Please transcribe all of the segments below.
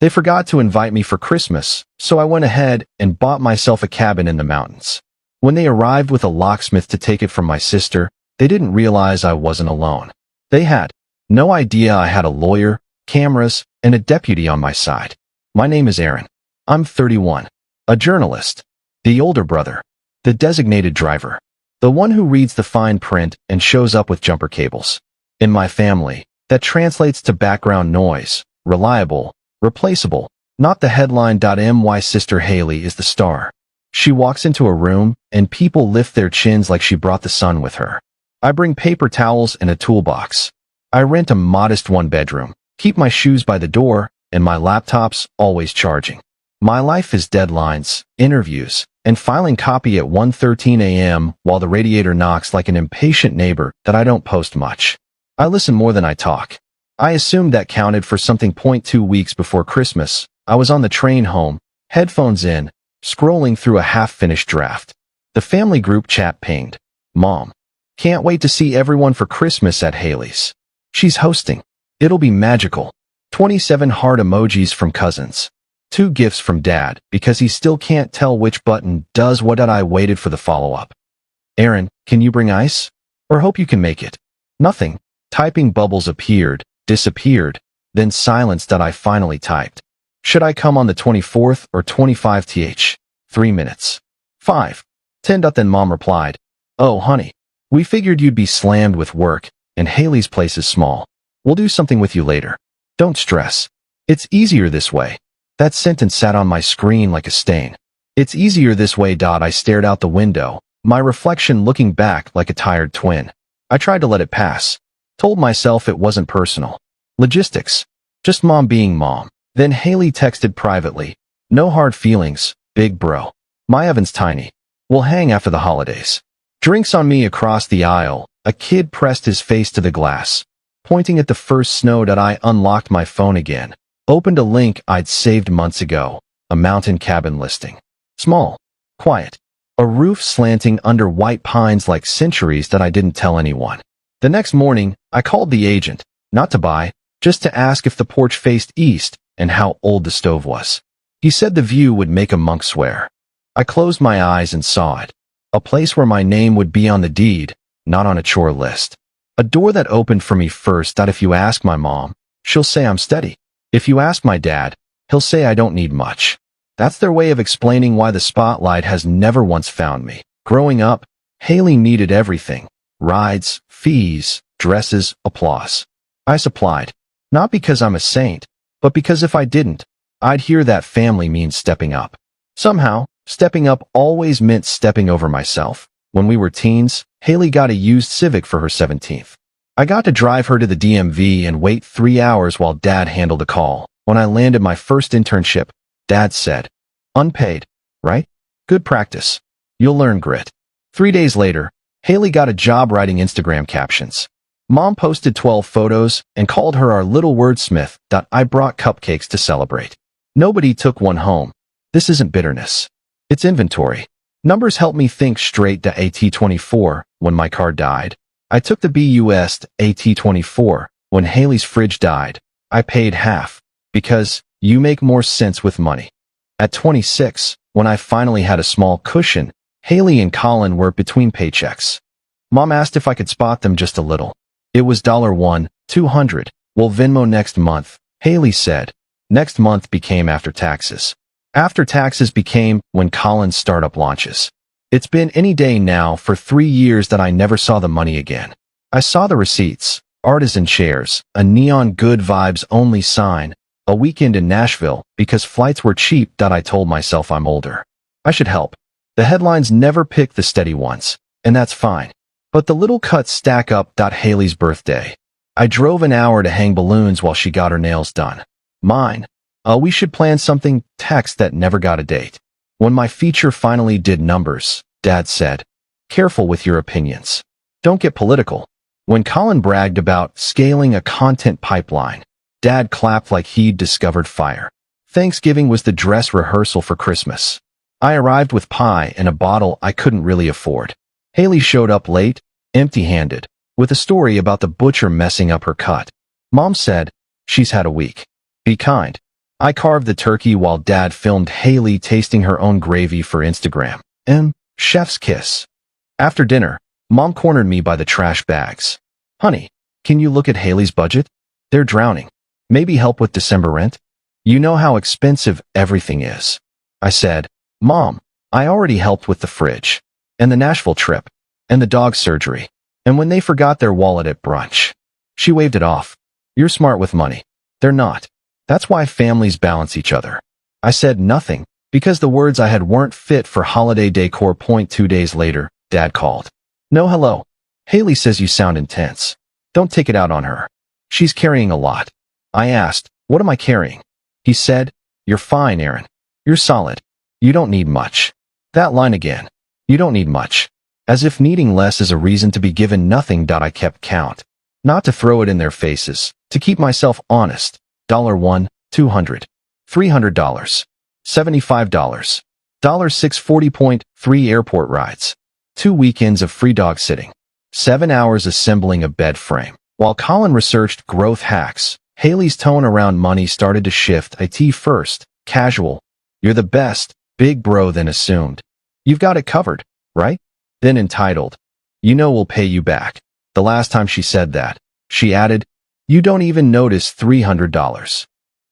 They forgot to invite me for Christmas, so I went ahead and bought myself a cabin in the mountains. When they arrived with a locksmith to take it from my sister, they didn't realize I wasn't alone. They had no idea I had a lawyer, cameras, and a deputy on my side. My name is Aaron. I'm 31. A journalist. The older brother. The designated driver. The one who reads the fine print and shows up with jumper cables. In my family, that translates to background noise, reliable, replaceable, not the headline. My sister Haley is the star. She walks into a room, and people lift their chins like she brought the sun with her. I bring paper towels and a toolbox. I rent a modest one-bedroom, keep my shoes by the door, and my laptop's always charging. My life is deadlines, interviews, and filing copy at 1:13 a.m. while the radiator knocks like an impatient neighbor that I don't post much. I listen more than I talk. I assumed that counted for something. 2 weeks before Christmas, I was on the train home, headphones in, scrolling through a half-finished draft. The family group chat pinged. Mom. Can't wait to see everyone for Christmas at Haley's. She's hosting. It'll be magical. 27 heart emojis from cousins. 2 gifts from Dad because he still can't tell which button does what. I waited for the follow-up. Aaron, can you bring ice? Or hope you can make it. Nothing. Typing bubbles appeared, disappeared, then silence. I finally typed. Should I come on the 24th or 25th? 3 minutes. 5:10. Then Mom replied, oh honey, we figured you'd be slammed with work, and Haley's place is small. We'll do something with you later. Don't stress. It's easier this way. That sentence sat on my screen like a stain. It's easier this way. I stared out the window, my reflection looking back like a tired twin. I tried to let it pass. Told myself it wasn't personal. Logistics. Just Mom being Mom. Then Haley texted privately. No hard feelings, big bro. My oven's tiny. We'll hang after the holidays. Drinks on me. Across the aisle, a kid pressed his face to the glass. Pointing at the first snow. I unlocked my phone again. Opened a link I'd saved months ago. A mountain cabin listing. Small. Quiet. A roof slanting under white pines like centuries. I didn't tell anyone. The next morning, I called the agent, not to buy, just to ask if the porch faced east and how old the stove was. He said the view would make a monk swear. I closed my eyes and saw it. A place where my name would be on the deed, not on a chore list. A door that opened for me first. If you ask my mom, she'll say I'm steady. If you ask my dad, he'll say I don't need much. That's their way of explaining why the spotlight has never once found me. Growing up, Haley needed everything. Rides, fees, dresses, applause. I supplied. Not because I'm a saint, but because if I didn't, I'd hear that family means stepping up. Somehow, stepping up always meant stepping over myself. When we were teens, Haley got a used Civic for her 17th. I got to drive her to the DMV and wait 3 hours while Dad handled a call. When I landed my first internship, Dad said, unpaid, right? Good practice. You'll learn grit. 3 days later, Haley got a job writing Instagram captions. Mom posted 12 photos and called her our little wordsmith. I brought cupcakes to celebrate. Nobody took one home. This isn't bitterness. It's inventory. Numbers help me think straight. AT24, when my car died. I took the BUS AT24. When Haley's fridge died, I paid half. Because you make more sense with money. At 26, when I finally had a small cushion, Haley and Colin were between paychecks. Mom asked if I could spot them just a little. It was $1, $200. We'll Venmo next month, Haley said. Next month became after taxes. After taxes became when Colin's startup launches. It's been any day now for 3 years that I never saw the money again. I saw the receipts, artisan chairs, a neon good vibes only sign, a weekend in Nashville because flights were cheap. I told myself I'm older. I should help. The headlines never pick the steady ones, and that's fine. But the little cuts stack up. Haley's birthday. I drove an hour to hang balloons while she got her nails done. Mine. We should plan something. Text that never got a date. When my feature finally did numbers, Dad said, careful with your opinions. Don't get political. When Colin bragged about scaling a content pipeline, Dad clapped like he'd discovered fire. Thanksgiving was the dress rehearsal for Christmas. I arrived with pie and a bottle I couldn't really afford. Haley showed up late, empty-handed, with a story about the butcher messing up her cut. Mom said, she's had a week. Be kind. I carved the turkey while Dad filmed Haley tasting her own gravy for Instagram. Chef's kiss. After dinner, Mom cornered me by the trash bags. Honey, can you look at Haley's budget? They're drowning. Maybe help with December rent? You know how expensive everything is. I said, Mom, I already helped with the fridge, and the Nashville trip, and the dog surgery, and when they forgot their wallet at brunch. She waved it off. You're smart with money. They're not. That's why families balance each other. I said nothing, because the words I had weren't fit for holiday decor. 2 days later, Dad called. No hello. Haley says you sound intense. Don't take it out on her. She's carrying a lot. I asked, what am I carrying? He said, you're fine, Aaron. You're solid. You don't need much. That line again. You don't need much. As if needing less is a reason to be given nothing. I kept count. Not to throw it in their faces, to keep myself honest. $1, $200, $300, $75, $640.3 airport rides, 2 weekends of free dog sitting, 7 hours assembling a bed frame. While Colin researched growth hacks, Haley's tone around money started to shift. IT first, casual. You're the best, big bro. Then assumed. You've got it covered, right? Then entitled. You know we'll pay you back. The last time she said that, she added, you don't even notice $300.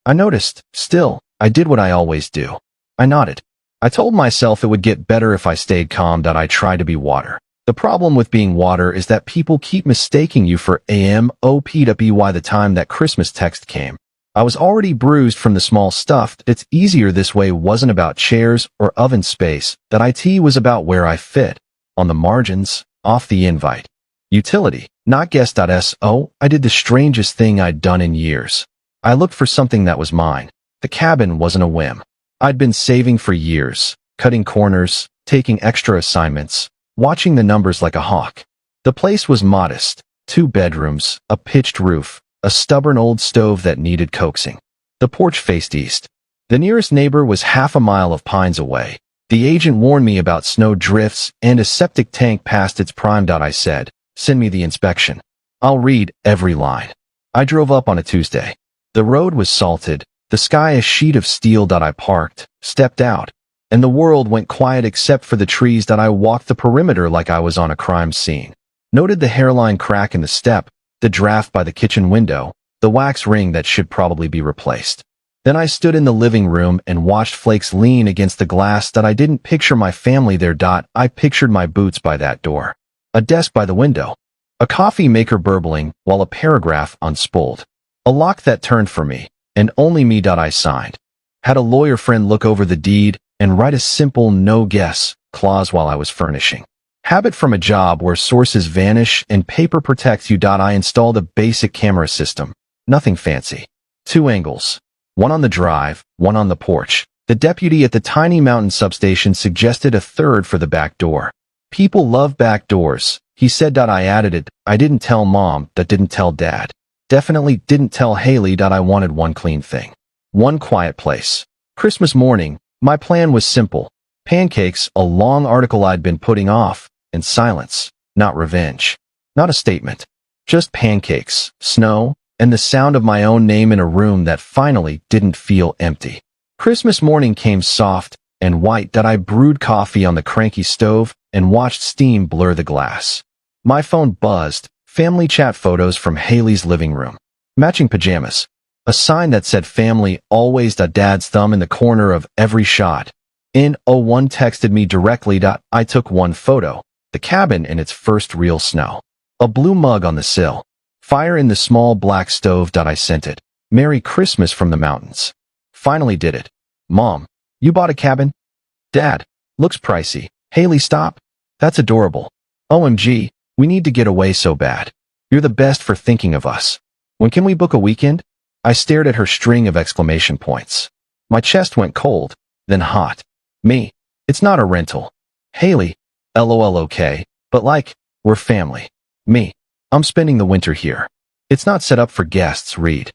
I noticed. Still, I did what I always do. I nodded. I told myself it would get better if I stayed calm. I try to be water. The problem with being water is that people keep mistaking you for AMOP. By the time that Christmas text came, I was already bruised from the small stuff. It's easier this way wasn't about chairs or oven space. That IT was about where I fit. On the margins, off the invite. Utility, not guest. So, I did the strangest thing I'd done in years. I looked for something that was mine. The cabin wasn't a whim. I'd been saving for years, cutting corners, taking extra assignments, watching the numbers like a hawk. The place was modest. 2 bedrooms, a pitched roof, a stubborn old stove that needed coaxing. The porch faced east. The nearest neighbor was half a mile of pines away. The agent warned me about snow drifts and a septic tank past its prime. I said, send me the inspection. I'll read every line. I drove up on a Tuesday. The road was salted, the sky a sheet of steel. I parked, stepped out, and the world went quiet except for the trees. I walked the perimeter like I was on a crime scene. Noted the hairline crack in the step, the draft by the kitchen window, the wax ring that should probably be replaced. Then I stood in the living room and watched flakes lean against the glass. I didn't picture my family there. I pictured my boots by that door. A desk by the window. A coffee maker burbling while a paragraph unspooled. A lock that turned for me, and only me. I signed. Had a lawyer friend look over the deed and write a simple no-guess clause while I was furnishing. Habit from a job where sources vanish and paper protects you. I installed a basic camera system. Nothing fancy. 2 angles. One on the drive, one on the porch. The deputy at the tiny mountain substation suggested a third for the back door. People love back doors, he said. I added it. I didn't tell Mom, that didn't tell Dad. Definitely didn't tell Haley. I wanted one clean thing. One quiet place. Christmas morning, my plan was simple. Pancakes, a long article I'd been putting off, and silence, not revenge. Not a statement. Just pancakes, snow, and the sound of my own name in a room that finally didn't feel empty. Christmas morning came soft and white. I brewed coffee on the cranky stove and watched steam blur the glass. My phone buzzed. Family chat photos from Haley's living room. Matching pajamas. A sign that said family always. Dad's thumb in the corner of every shot. One texted me directly. I took one photo. The cabin in its first real snow. A blue mug on the sill. Fire in the small black stove. I sent it. Merry Christmas from the mountains. Finally did it. Mom, you bought a cabin? Dad, looks pricey. Haley, stop. That's adorable. OMG, we need to get away so bad. You're the best for thinking of us. When can we book a weekend? I stared at her string of exclamation points. My chest went cold, then hot. Me, it's not a rental. Haley, LOL okay, but like, we're family. Me, I'm spending the winter here. It's not set up for guests. Read.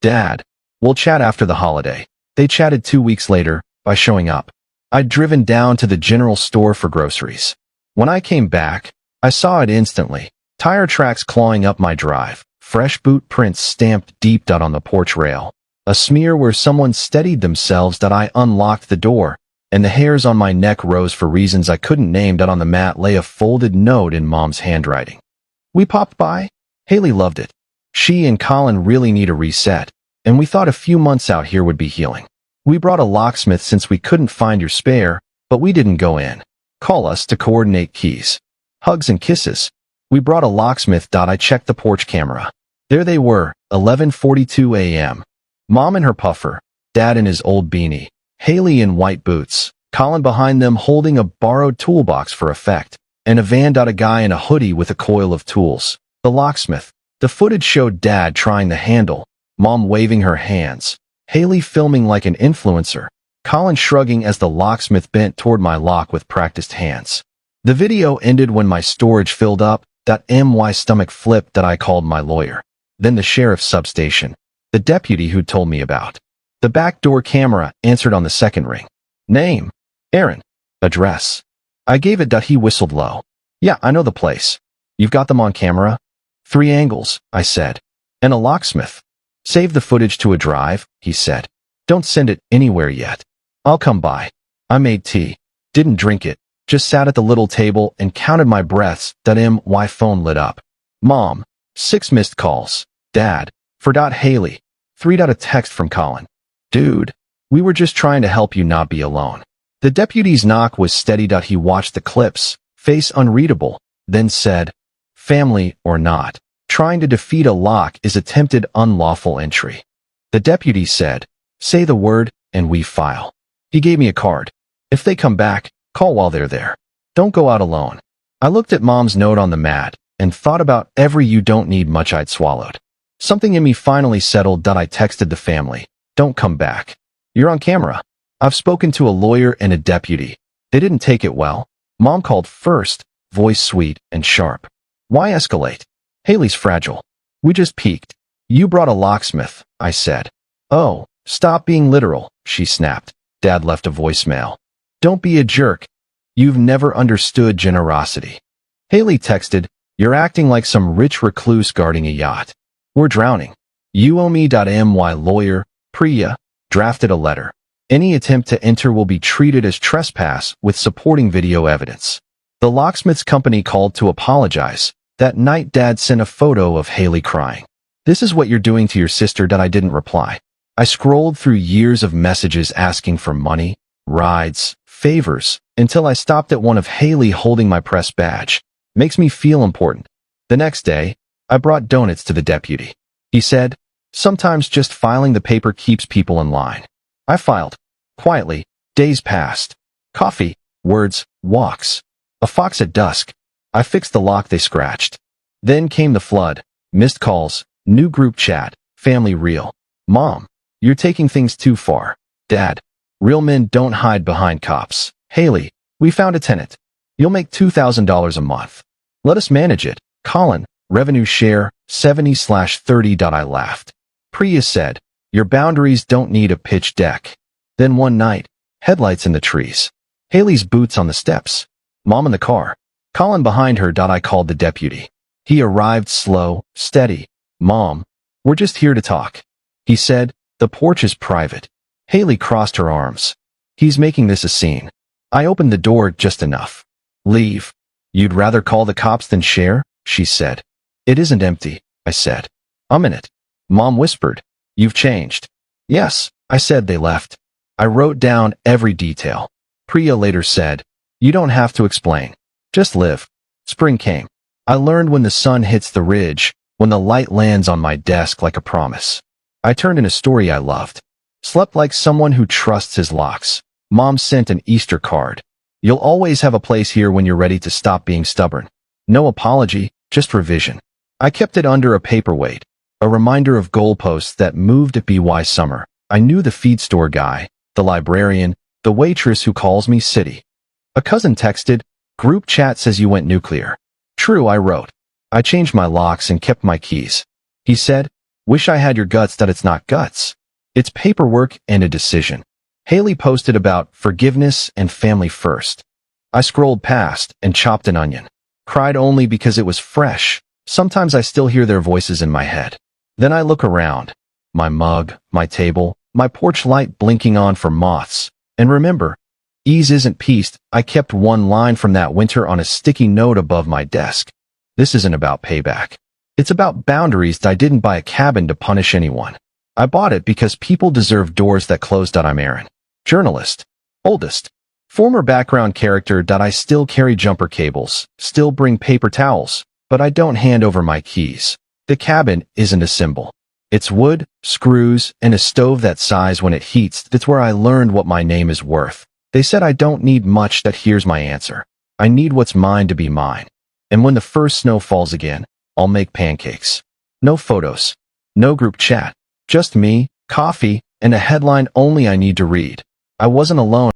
Dad, we'll chat after the holiday. They chatted 2 weeks later, by showing up. I'd driven down to the general store for groceries. When I came back, I saw it instantly. Tire tracks clawing up my drive, fresh boot prints stamped deep on the porch rail. A smear where someone steadied themselves that I unlocked the door, and the hairs on my neck rose for reasons I couldn't name. That on the mat lay a folded note in Mom's handwriting. We popped by. Haley loved it. She and Colin really need a reset, and we thought a few months out here would be healing. We brought a locksmith since we couldn't find your spare, but we didn't go in. Call us to coordinate keys. Hugs and kisses. We brought a locksmith. I checked the porch camera. There they were, 11:42 a.m. Mom in her puffer, Dad in his old beanie, Haley in white boots, Colin behind them holding a borrowed toolbox for effect, and a van. A guy in a hoodie with a coil of tools. The locksmith. The footage showed Dad trying the handle, Mom waving her hands, Haley filming like an influencer, Colin shrugging as the locksmith bent toward my lock with practiced hands. The video ended when my storage filled up. My stomach flipped. I called my lawyer. Then the sheriff's substation. The deputy who'd told me about. The backdoor camera answered on the second ring. Name? Aaron. Address? I gave it. He whistled low. Yeah, I know the place. You've got them on camera? 3 angles, I said. And a locksmith. Save the footage to a drive, he said. Don't send it anywhere yet. I'll come by. I made tea. Didn't drink it. Just sat at the little table and counted my breaths. My phone lit up. Mom. 6 missed calls. Dad. Forgot Haley. 3. A text from Colin. Dude. We were just trying to help you not be alone. The deputy's knock was steady. He watched the clips, face unreadable, then said, family or not, trying to defeat a lock is attempted unlawful entry. The deputy said, say the word, and we file. He gave me a card. If they come back, call while they're there. Don't go out alone. I looked at Mom's note on the mat and thought about every you don't need much I'd swallowed. Something in me finally settled. I texted the family. Don't come back. You're on camera. I've spoken to a lawyer and a deputy. They didn't take it well. Mom called first, voice sweet and sharp. Why escalate? Haley's fragile. We just peeked. You brought a locksmith, I said. Oh, stop being literal, she snapped. Dad left a voicemail. Don't be a jerk. You've never understood generosity. Haley texted, you're acting like some rich recluse guarding a yacht. We're drowning. You owe me. My lawyer, Priya, drafted a letter. Any attempt to enter will be treated as trespass with supporting video evidence. The locksmith's company called to apologize. That night Dad sent a photo of Haley crying. This is what you're doing to your sister. I didn't reply. I scrolled through years of messages asking for money, rides, favors, until I stopped at one of Haley holding my press badge. Makes me feel important. The next day, I brought donuts to the deputy. He said, sometimes just filing the paper keeps people in line. I filed. Quietly, days passed. Coffee, words, walks. A fox at dusk. I fixed the lock they scratched. Then came the flood. Missed calls, new group chat, family reel. Mom, you're taking things too far. Dad, real men don't hide behind cops. Haley, we found a tenant. You'll make $2,000 a month. Let us manage it. Colin, revenue share, 70/30. I laughed. Priya said, your boundaries don't need a pitch deck. Then one night, headlights in the trees. Haley's boots on the steps. Mom in the car. Colin behind her. I called the deputy. He arrived slow, steady. Mom, we're just here to talk. He said, the porch is private. Haley crossed her arms. He's making this a scene. I opened the door just enough. Leave. You'd rather call the cops than share? She said. It isn't empty, I said. I'm in it. Mom whispered. You've changed. Yes, I said. They left. I wrote down every detail. Priya later said, you don't have to explain. Just live. Spring came. I learned when the sun hits the ridge, when the light lands on my desk like a promise. I turned in a story I loved. Slept like someone who trusts his locks. Mom sent an Easter card. You'll always have a place here when you're ready to stop being stubborn. No apology, just revision. I kept it under a paperweight, a reminder of goalposts that moved at BY Summer. I knew the feed store guy, the librarian, the waitress who calls me City. A cousin texted, group chat says you went nuclear. True, I wrote. I changed my locks and kept my keys. He said, wish I had your guts. That it's not guts. It's paperwork and a decision. Haley posted about forgiveness and family first. I scrolled past and chopped an onion. Cried only because it was fresh. Sometimes I still hear their voices in my head. Then I look around. my mug, my table, my porch light blinking on for moths. And remember, ease isn't peace. I kept one line from that winter on a sticky note above my desk. This isn't about payback. It's about boundaries. I didn't buy a cabin to punish anyone. I bought it because people deserve doors that closed. I'm Aaron. Journalist. Oldest. Former background character. I still carry jumper cables, still bring paper towels, but I don't hand over my keys. The cabin isn't a symbol. It's wood, screws, and a stove that sighs when it heats. That's where I learned what my name is worth. They said I don't need much. Here's my answer. I need what's mine to be mine. And when the first snow falls again, I'll make pancakes. No photos. No group chat. Just me, coffee, and a headline only I need to read. I wasn't alone.